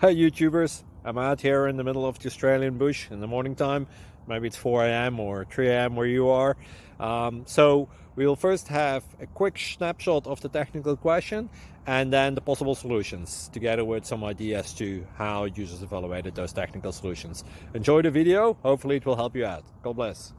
Hey YouTubers, I'm out here in the middle of the Australian bush in the morning time. Maybe it's 4 a.m. or 3 a.m. where you are. So we will first have a quick snapshot of the technical question and then the possible solutions, together with some ideas to how users evaluated those technical solutions. Enjoy the video, hopefully it will help you out. God bless.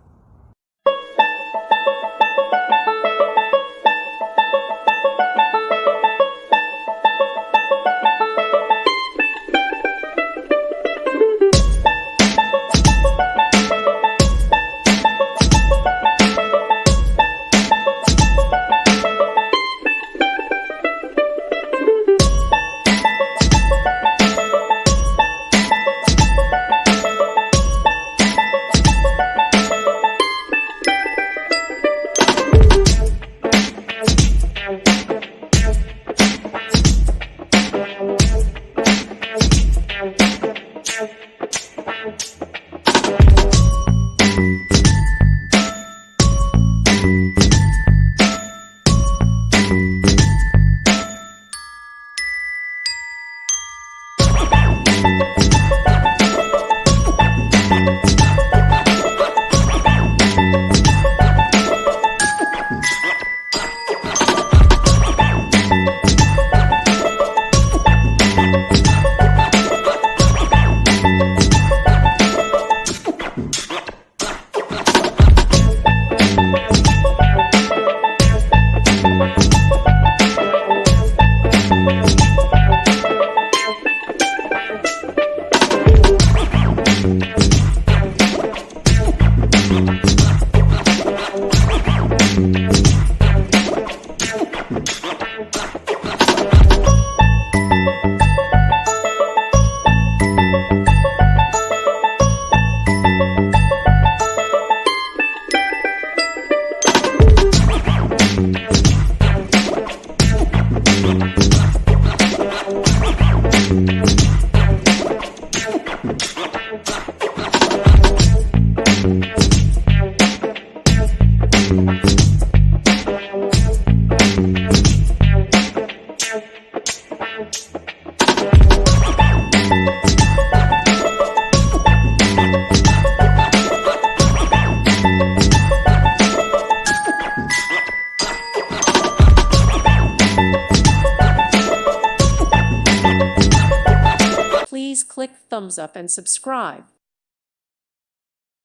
Please click thumbs up and subscribe.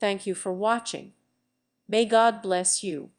Thank you for watching. May God bless you.